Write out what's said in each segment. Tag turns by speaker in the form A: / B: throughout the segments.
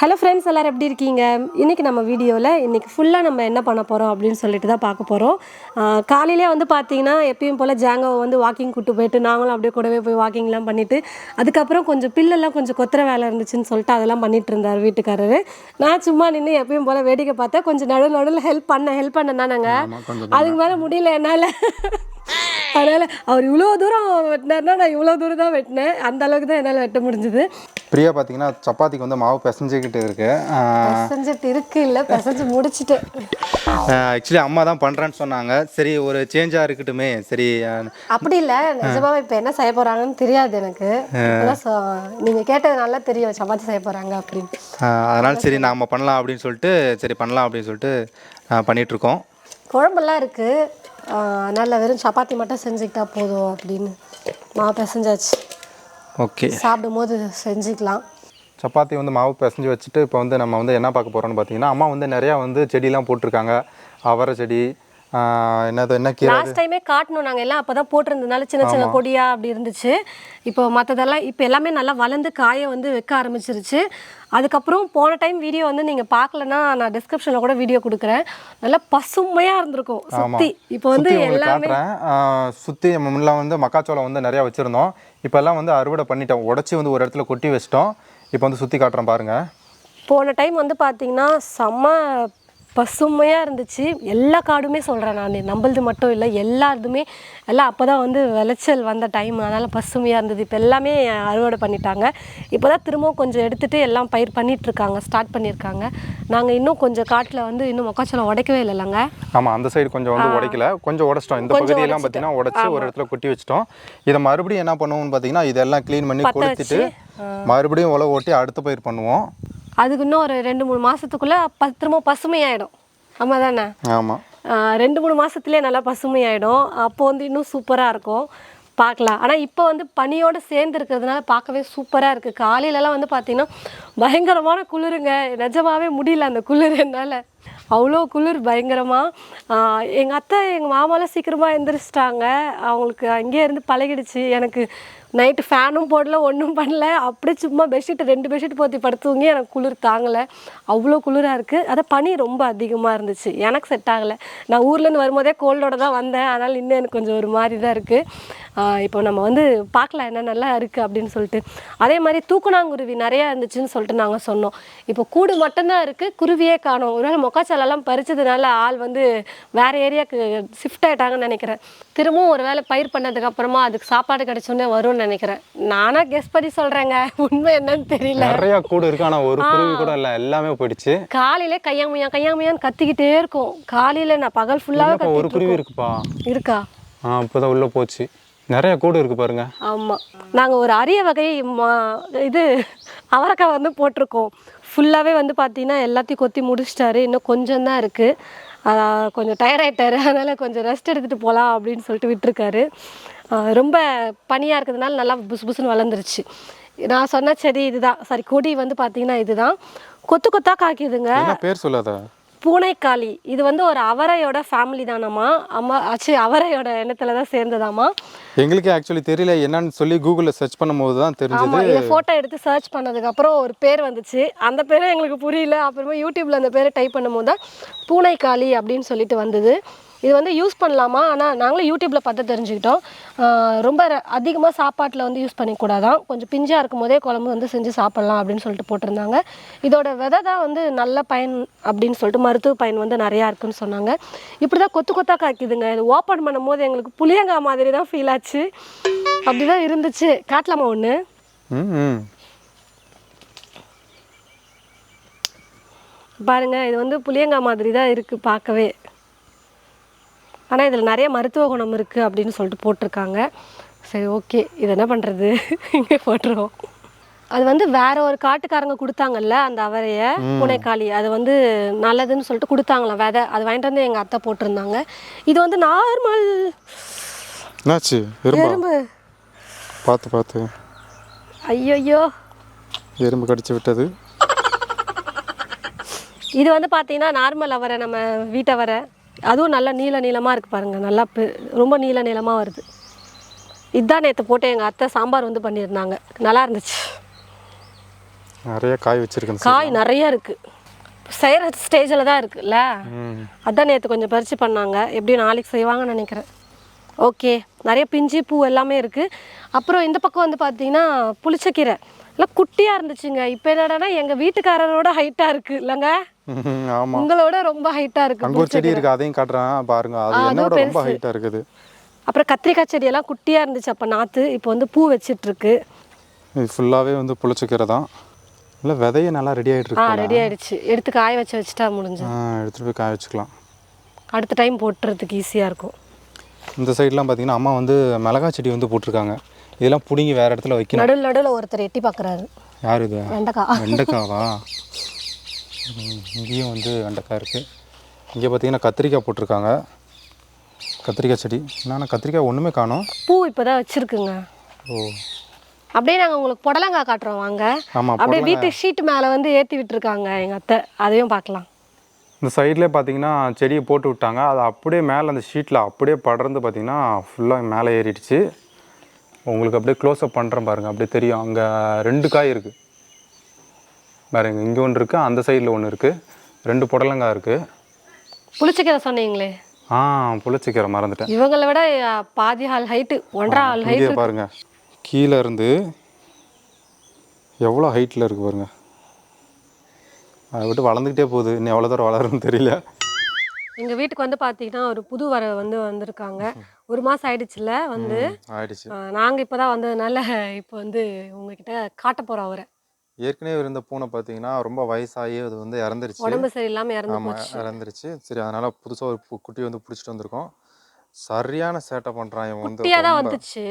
A: Hello friends, எல்லோரும் எப்படி இருக்கீங்க? இன்றைக்கி நம்ம வீடியோவில் இன்றைக்கி ஃபுல்லாக நம்ம என்ன பண்ண போகிறோம் அப்படின்னு சொல்லிட்டு தான் பார்க்க போகிறோம். காலையிலே வந்து பார்த்திங்கன்னா எப்பயும் போல் ஜாங்கோவை வந்து வாக்கிங் கூப்பிட்டு போயிட்டு நாங்களும் அப்படியே கூடவே போய் வாக்கிங்லாம் பண்ணிவிட்டு அதுக்கப்புறம் கொஞ்சம் பில்லெல்லாம் கொஞ்சம் கொத்துற வேலை இருந்துச்சுன்னு சொல்லிட்டு அதெல்லாம் பண்ணிகிட்டு இருந்தார் வீட்டுக்காரரு. நான் சும்மா நின்று எப்பயும் போல் வேடிக்கை பார்த்தேன். கொஞ்சம் நடுவில் ஹெல்ப் பண்ணேன் தானேங்க. அதுக்கு மேலே முடியல என்னால். அதனால் அவர் இவ்வளோ தூரம் வெட்டினார்னா நான் இவ்வளோ தூரம் தான் வெட்டினேன். அந்த அளவுக்கு தான் என்னால் வெட்ட முடிஞ்சுது.
B: பிரியா பார்த்தீங்கன்னா சப்பாத்திக்கு வந்து மாவு பிசைஞ்சிக்கிட்டு
A: இல்லை பிசைஞ்சு முடிச்சுட்டேன்.
B: ஆக்சுவலி அம்மா தான் பண்ணுறேன்னு சொன்னாங்க. சரி ஒரு சேஞ்சாக இருக்கட்டுமே. சரி
A: அப்படி இல்லை, நிஜமாவே இப்போ என்ன செய்ய போகிறாங்கன்னு தெரியாது எனக்கு. நீங்கள் கேட்டதுனால தெரியும் சப்பாத்தி செய்ய போகிறாங்க அப்படின்னு.
B: அதனால் சரி நாம் பண்ணலாம் அப்படின்னு சொல்லிட்டு பண்ணிகிட்ருக்கோம்.
A: குழம்பெல்லாம் இருக்குது, அதனால் வெறும் சப்பாத்தி மட்டும் செஞ்சுக்கிட்டா போதும் அப்படின்னு மாவு பிசைஞ்சாச்சு.
B: ஓகே,
A: சாப்பிடும் போது செஞ்சுக்கலாம்.
B: சப்பாத்தி வந்து மாவு பிசைஞ்சு வச்சுட்டு இப்போ வந்து நம்ம வந்து என்ன பார்க்க போகிறோம்னு பார்த்தீங்கன்னா, அம்மா வந்து நிறையா வந்து செடியெலாம் போட்டிருக்காங்க. அவரை செடி, என்ன கீரை.
A: லாஸ்ட் டைமே காட்டணும் நாங்கள் எல்லாம் அப்போ தான் போட்டிருந்ததுனால சின்ன சின்ன கொடியாக அப்படி இருந்துச்சு. இப்போ மற்றதெல்லாம் இப்போ எல்லாமே நல்லா வளர்ந்து காயை வந்து வைக்க ஆரம்பிச்சிருச்சு. அதுக்கப்புறம் போன டைம் வீடியோ வந்து நீங்கள் பார்க்கலன்னா நான் டிஸ்கிரிப்ஷனில் கூட வீடியோ கொடுக்குறேன். நல்லா பசுமையாக இருந்திருக்கும் சுற்றி. இப்போ வந்து எல்லாமே
B: சுற்றி முன்னெல்லாம் வந்து மக்காச்சோளம் வந்து நிறையா வச்சுருந்தோம். இப்போல்லாம் வந்து அறுவடை பண்ணிட்டோம், உடச்சி வந்து ஒரு இடத்துல கொட்டி வச்சிட்டோம். இப்போ வந்து சுற்றி காட்டுறோம் பாருங்கள்.
A: போன டைம் வந்து பார்த்திங்கன்னா செம்ம பசுமையாக இருந்துச்சு. எல்லா காடுமே சொல்கிறேன் நான், நம்மளது மட்டும் இல்லை, எல்லாருதுமே எல்லாம் அப்போ தான் வந்து விளைச்சல் வந்த டைம். அதனால் பசுமையாக இருந்தது. இப்போ எல்லாமே அறுவடை பண்ணிட்டாங்க. இப்போ தான் திரும்பவும் கொஞ்சம் எடுத்துகிட்டு எல்லாம் பயிர் பண்ணிகிட்ருக்காங்க, ஸ்டார்ட் பண்ணியிருக்காங்க. நாங்கள் இன்னும் கொஞ்சம் காட்டில் வந்து இன்னும் மக்காச்சோளம் உடைக்கவே இல்லைங்க.
B: ஆமாம், அந்த சைடு கொஞ்சம் வந்து உடைக்கல, கொஞ்சம் உடச்சிட்டோம். இந்த பகுதியெல்லாம் பார்த்தீங்கன்னா உடச்சி ஒரு இடத்துல கொட்டி வச்சிட்டோம். இதை மறுபடியும் என்ன பண்ணுவோம்னு பார்த்தீங்கன்னா, இதெல்லாம் க்ளீன் பண்ணி கொடுத்துட்டு மறுபடியும் உழவு ஓட்டி அடுத்த பயிர் பண்ணுவோம்.
A: அதுக்கு இன்னும் ஒரு 2-3 மாதத்துக்குள்ளே திரும்ப பசுமையாயிடும். ஆமாம் தானே?
B: ஆமாம்,
A: 2-3 மாதத்துலேயே நல்லா பசுமையாயிடும். அப்போ வந்து இன்னும் சூப்பராக இருக்கும், பார்க்கலாம். ஆனால் இப்போ வந்து பனியோடு சேர்ந்து இருக்கிறதுனால பார்க்கவே சூப்பராக இருக்குது. காலையிலலாம் வந்து பார்த்திங்கன்னா பயங்கரமான குளிருங்க. நிஜமாகவே முடியல அந்த குளிர் என்னால். அவ்வளோ குளிர் பயங்கரமாக. எங்கள் அத்தை எங்கள் மாமாலாம் சீக்கிரமாக எழுந்திரிச்சிட்டாங்க. அவங்களுக்கு அங்கேயே இருந்து பழகிடுச்சு. எனக்கு நைட்டு ஃபேனும் போடல, ஒன்றும் பண்ணல. அப்படியே சும்மா பெட்ஷீட்டு 2 பெட்ஷீட் போற்றி படுத்துவங்க. எனக்கு குளிர் தாங்கலை, அவ்வளோ குளிராக இருக்குது. அதை பனி ரொம்ப அதிகமாக இருந்துச்சு, எனக்கு செட் ஆகலை. நான் ஊர்லேருந்து வரும்போதே கோல்டோட தான் வந்தேன். அதனால் இன்னும் எனக்கு கொஞ்சம் ஒரு மாதிரி தான் இருக்குது. இப்போ நம்ம வந்து பார்க்கலாம் என்ன நல்லா இருக்குது அப்படின்னு சொல்லிட்டு. அதே மாதிரி தூக்குனாங்குருவி நிறையா இருந்துச்சுன்னு சொல்லிட்டு நாங்கள் சொன்னோம். இப்போ கூடு மட்டும்தான் இருக்குது, குருவியே காணோம். ஒருவேளை மொக்காச்சாலெல்லாம் பறிச்சதுனால ஆள் வந்து வேறு ஏரியாவுக்கு ஷிஃப்ட் ஆகிட்டாங்கன்னு நினைக்கிறேன். திரும்பவும் ஒரு வேளை பயிர் பண்ணதுக்கப்புறமா அதுக்கு சாப்பாடு கிடைச்சோன்னே வரும்னு நினைக்கிறேன். நானா கெஸ் பண்ணி சொல்கிறேங்க, உண்மை என்னன்னு தெரியல.
B: நிறையா கூடு இருக்கு, ஆனால் ஒரு குருவி கூட இல்லை, எல்லாமே போயிடுச்சு.
A: காலையிலே கையாமையான்னு கத்திக்கிட்டே இருக்கும். காலையில் நான் பகல் ஃபுல்லாக
B: ஒரு குருவி இருக்குப்பா.
A: இருக்கா?
B: இப்போதான் உள்ளே போச்சு. நிறைய கூடு இருக்கு பாருங்க.
A: ஆமாம், நாங்கள் ஒரு அரிய வகை இது அவரைக்காய் வந்து போட்டிருக்கோம். ஃபுல்லாகவே வந்து பார்த்தீங்கன்னா எல்லாத்தையும் கொத்தி முடிச்சிட்டாரு. இன்னும் கொஞ்சம் தான் இருக்குது. கொஞ்சம் டயர்டாயிட்டாரு, அதனால் கொஞ்சம் ரெஸ்ட் எடுத்துகிட்டு போகலாம் அப்படின்னு சொல்லிட்டு விட்டுருக்காரு. ரொம்ப பனியாக இருக்கிறதுனால நல்லா புசு புசுன்னு வளர்ந்துருச்சு. நான் சொன்ன செடி இதுதான், சாரி கொடி வந்து பார்த்தீங்கன்னா இதுதான். கொத்து கொத்தாக காய்க்குதுங்க.
B: பேர் சொல்லாத.
A: பூனைக்காளி. இது வந்து ஒரு அவரையோட ஃபேமிலி தானாமா. அவரையோட எண்ணத்தில் தான் சேர்ந்ததாமா.
B: எங்களுக்கு ஆக்சுவலி தெரியல, என்னன்னு சொல்லி கூகுளில் சர்ச் பண்ணும்போது தான் தெரிஞ்சது.
A: இதை ஃபோட்டோ எடுத்து சர்ச் பண்ணதுக்கப்புறம் ஒரு பேர் வந்துச்சு. அந்த பேரும் எங்களுக்கு புரியல. அப்புறமா யூடியூப்பில் அந்த பேரை டைப் பண்ணும்போது தான் பூனைக்காளி அப்படின்னு சொல்லிட்டு வந்தது. இது வந்து யூஸ் பண்ணலாமா, ஆனால் நாங்களும் யூடியூப்பில் பார்த்து தெரிஞ்சுக்கிட்டோம். ரொம்ப அதிகமாக சாப்பாட்டில் வந்து யூஸ் பண்ணிக்கூடாதான், கொஞ்சம் பிஞ்சாக இருக்கும் போதே குழம்பு வந்து செஞ்சு சாப்பிட்லாம் அப்படின்னு சொல்லிட்டு போட்டிருந்தாங்க. இதோட விதை தான் வந்து நல்ல பயன் அப்படின்னு சொல்லிட்டு மருத்துவ பயன் வந்து நிறையா இருக்குன்னு சொன்னாங்க. இப்படி தான் கொத்து கொத்தாக காய்க்குதுங்க. இது ஓப்பன் பண்ணும் போது எங்களுக்கு புளியங்காய் மாதிரி தான் ஃபீல் ஆச்சு. அப்படி தான் இருந்துச்சு. காட்டலாமா ஒன்று? பாருங்கள், இது வந்து புளியங்காய் மாதிரி தான் இருக்குது பார்க்கவே. ஆனால் இதில் நிறைய மருத்துவ குணம் இருக்குது அப்படின்னு சொல்லிட்டு போட்டிருக்காங்க. சரி, ஓகே, இது என்ன பண்ணுறது, இங்கே போட்டுருவோம். அது வந்து வேற ஒரு காட்டுக்காரங்க கொடுத்தாங்கல்ல அந்த அவரையை, பூனைக்காளி, அது வந்து நல்லதுன்னு சொல்லிட்டு கொடுத்தாங்களாம் விதை. அது வாங்கிட்டு வந்து எங்கள் அத்தை போட்டிருந்தாங்க. இது வந்து நார்மல் எறும்பு.
B: பார்த்து
A: ஐயோ,
B: எறும்பு கடிச்சு விட்டது.
A: இது வந்து பார்த்தீங்கன்னா நார்மல் அவரை, நம்ம வீட்டவரை. அதுவும் நல்லா நீளமாக இருக்குது பாருங்கள், நல்லா ரொம்ப நீளமாக வருது. இதுதான் நேற்று போட்டு எங்கள் அத்தை சாம்பார் வந்து பண்ணியிருந்தாங்க, நல்லா இருந்துச்சு.
B: நிறைய காய் வச்சிருக்கேன்.
A: காய் நிறைய இருக்குது, செய்கிற ஸ்டேஜில் தான் இருக்குல்ல. அதான் நேற்று கொஞ்சம் பறித்து பண்ணாங்க, எப்படியும் நாளைக்கு செய்வாங்கன்னு நினைக்கிறேன். ஓகே, நிறைய பிஞ்சு பூ எல்லாமே இருக்குது. அப்புறம் இந்த பக்கம் வந்து பார்த்தீங்கன்னா புளிச்சக்கீரை எல்லாம் குட்டியாக இருந்துச்சுங்க. இப்போ என்னடானா எங்கள் வீட்டுக்காரரோட ஹைட்டாக இருக்குது இல்லைங்க?
B: ஆமாம்,
A: உங்களோட ரொம்ப ஹைட்டாக இருக்குது.
B: அங்கே ஒரு செடி இருக்குது, அதையும் காட்டுறேன் பாருங்க. அது என்னோட ரொம்ப ஹைட்டாக இருக்குது.
A: அப்புறம் கத்திரிக்காய் செடியெல்லாம் குட்டியாக இருந்துச்சு அப்போ நாற்று, இப்போ வந்து பூ வச்சிட்ருக்கு.
B: இது ஃபுல்லாகவே வந்து புளிச்சக்கீரை தான். இல்லை விதையை நல்லா ரெடி ஆகிட்டு இருக்கு.
A: ரெடி ஆகிடுச்சு, எடுத்து காய வச்சுட்டா முடிஞ்சு.
B: எடுத்துகிட்டு போய் காய வச்சுக்கலாம்,
A: அடுத்த டைம் போட்டுறதுக்கு ஈஸியாக இருக்கும்.
B: இந்த சைட்லாம் பார்த்தீங்கன்னா அம்மா வந்து மிளகாய் செடி வந்து போட்டிருக்காங்க. இதெல்லாம் பிடுங்கி வேறு இடத்துல வைக்கணும்.
A: நடுவில் ஒருத்தர் எட்டி பார்க்குறாரு.
B: யார் இது?
A: வெண்டைக்காய்.
B: வெண்டைக்காவா? இங்கேயும் வந்து வெண்டைக்காய் இருக்குது. இங்கே பார்த்தீங்கன்னா கத்திரிக்காய் போட்டிருக்காங்க, கத்திரிக்காய் செடி. நான் கத்திரிக்காய் ஒன்றுமே காணோம்.
A: பூ இப்போ தான் வச்சுருக்குங்க.
B: ஓ,
A: அப்படியே நாங்கள் உங்களுக்கு புடலங்காய் காட்டுறோம் வாங்க.
B: ஆமாம்,
A: அப்படியே வீட்டு ஷீட் மேலே வந்து ஏற்றி விட்டுருக்காங்க எங்கள் அத்தை, அதையும் பார்க்கலாம்.
B: இந்த சைட்லேயே பார்த்தீங்கன்னா செடியை போட்டு விட்டாங்க, அது அப்படியே மேலே அந்த ஷீட்டில் அப்படியே படர்ந்து பார்த்தீங்கன்னா ஃபுல்லாக மேலே ஏறிடுச்சு. உங்களுக்கு அப்படியே க்ளோஸ்அப் பண்ணுறேன் பாருங்கள், அப்படியே தெரியும். அங்கே 2 காய் இருக்குது பாருங்க, இங்கே ஒன்று இருக்குது, அந்த சைடில் ஒன்று இருக்குது, 2 புடலங்காய் இருக்குது.
A: புளிச்சக்கீரை சொன்னீங்களே?
B: புளிச்சக்கீரை மறந்துட்டேன்.
A: இவங்களை விட பாதி ஆள் ஹைட்டு, 1.5 ஆள் ஹைட்டு
B: பாருங்க. கீழே இருந்து எவ்வளோ ஹைட்டில் இருக்குது பாருங்க. அதை விட்டு வளர்ந்துக்கிட்டே போகுது, இன்னும் எவ்வளோ தூரம் வளரும்னு தெரியல.
A: எங்கள் வீட்டுக்கு வந்து பார்த்தீங்கன்னா ஒரு புது வந்திருக்காங்க. 1 மாதம் ஆயிடுச்சுல வந்து
B: ஆயிடுச்சு.
A: நாங்கள் இப்போ தான் வந்ததுனால இப்போ வந்து உங்ககிட்ட காட்ட போகிறோம் அவரை.
B: ஏற்கனவே இருந்த பூனை பார்த்தீங்கன்னா ரொம்ப வயசாகி அது வந்து இறந்துருச்சு,
A: உடம்பு சரியில்லாமல் இறந்துருச்சு.
B: சரி, அதனால் புதுசாக ஒரு குட்டி வந்து பிடிச்சிட்டு வந்திருக்கோம். சரியான சேட்டை பண்ணுறான் இவன் வந்து.
A: குட்டியாக தான் வந்துச்சு,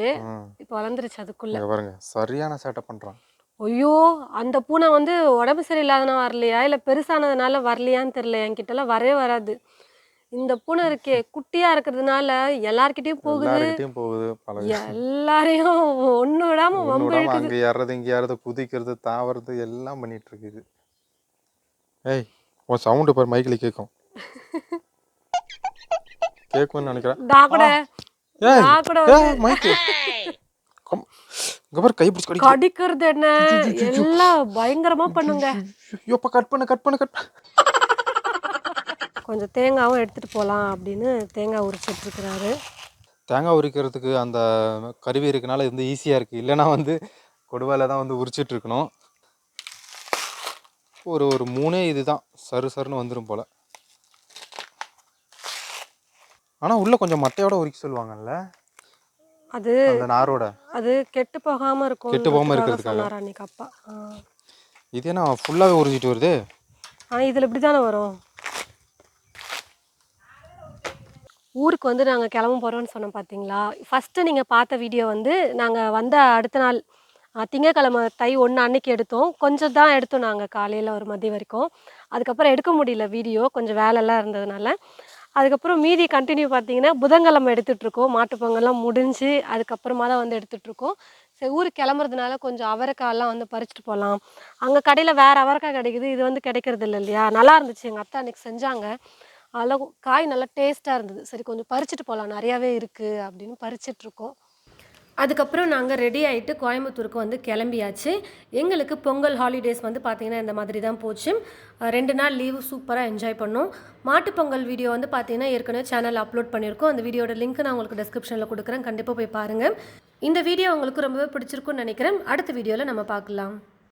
A: இப்போ வளர்ந்துருச்சு அதுக்குள்ளே
B: பாருங்க. சரியான சேட்டை பண்ணுறான்.
A: ஐயோ, அந்த பூனை வந்து உடம்பு சரியில்லாதனால வரலையா இல்லை பெருசானதுனால வரலையான்னு தெரியல, என்கிட்டலாம் வரவே வராது. இந்த பூனை இருக்கே குட்டியாக இருக்கிறதுனால எல்லார்கிட்டையும் போகுது, எல்லாரையும் ஒன்று விடாமல் வம்பு இழுக்குது.
B: அங்கே ஏறது இங்கே ஏறது, குதிக்கிறது, தாவறது எல்லாம் பண்ணிட்டு இருக்குது. ஏய், உன் சவுண்டு பாரு, மைக்கில் கேட்கும்னு நினைக்கிறேன்.
A: கடிக்கிறது என்ன எல்லாம் பயங்கரமா பண்ணுங்க. கொஞ்சம் தேங்காவும் எடுத்துட்டு போகலாம் அப்படின்னு தேங்காய் உரிச்சிட்டு இருக்கிறாரு.
B: தேங்காய் உரிக்கிறதுக்கு அந்த கருவி இருக்கனால இது வந்து ஈஸியாக இருக்குது, இல்லைனா வந்து கொடுவால தான் வந்து உரிச்சிட்டு இருக்கணும். ஒரு 3 இதுதான் சருன்னு வந்துடும் போல். ஆனால் உள்ளே கொஞ்சம் மட்டையோட உரிக்க சொல்லுவாங்கல்ல,
A: அது
B: அந்த நாரோட,
A: அது கெட்டு போகாமல் இருக்கும்,
B: கெட்டு போகாமல் இருக்கிறதுக்காக
A: அன்னைக்கு அப்பா.
B: இது என்ன ஃபுல்லாகவே உரிஞ்சிட்டு வருது?
A: ஆனால் இதில் இப்படி தானே வரும். ஊருக்கு வந்து நாங்கள் கிளம்ப போகிறோம்னு சொன்னோம் பார்த்தீங்களா. ஃபஸ்ட்டு நீங்கள் பார்த்த வீடியோ வந்து நாங்கள் வந்த அடுத்த நாள் திங்கக்கிழமை தை 1 அன்னைக்கு எடுத்தோம். கொஞ்சம் தான் எடுத்தோம் நாங்கள், காலையில் ஒரு மதியம் வரைக்கும். அதுக்கப்புறம் எடுக்க முடியல வீடியோ, கொஞ்சம் வேலைலாம் இருந்ததுனால. அதுக்கப்புறம் மீதி கண்டினியூ பார்த்தீங்கன்னா புதன்கிழமை எடுத்துகிட்ருக்கோம். மாட்டுப்பொங்கல்லாம் முடிஞ்சு அதுக்கப்புறமா தான் வந்து எடுத்துகிட்ருக்கோம். சரி, ஊருக்கு கிளம்புறதுனால கொஞ்சம் அவரைக்காயெல்லாம் வந்து பறிச்சுட்டு போகலாம். அங்கே கடையில் வேறு அவரைக்காய் கிடைக்குது, இது வந்து கிடைக்கிறது இல்லை இல்லையா. நல்லா இருந்துச்சு, எங்கள் அத்தை அன்றைக்கி செஞ்சாங்க. அதில் காய் நல்லா டேஸ்ட்டாக இருந்தது. சரி, கொஞ்சம் பறிச்சுட்டு போகலாம், நிறையாவே இருக்குது அப்படின்னு பறிச்சிட்ருக்கோம். அதுக்கப்புறம் நாங்கள் ரெடி ஆகிட்டு கோயம்புத்தூருக்கு வந்து கிளம்பியாச்சு. எங்களுக்கு பொங்கல் ஹாலிடேஸ் வந்து பார்த்திங்கன்னா இந்த மாதிரி தான் போச்சு. 2 நாள் லீவு சூப்பராக என்ஜாய் பண்ணோம். மாட்டுப்பொங்கல் வீடியோ வந்து பார்த்திங்கன்னா ஏற்கனவே சேனல் அப்லோட் பண்ணியிருக்கோம். அந்த வீடியோட லிங்க் நான் உங்களுக்கு டிஸ்கிரிப்ஷனில் கொடுக்குறேன், கண்டிப்பாக போய் பாருங்கள். இந்த வீடியோ உங்களுக்கு ரொம்பவே பிடிச்சிருக்குன்னு நினைக்கிறேன். அடுத்த வீடியோவில் நம்ம பார்க்கலாம்.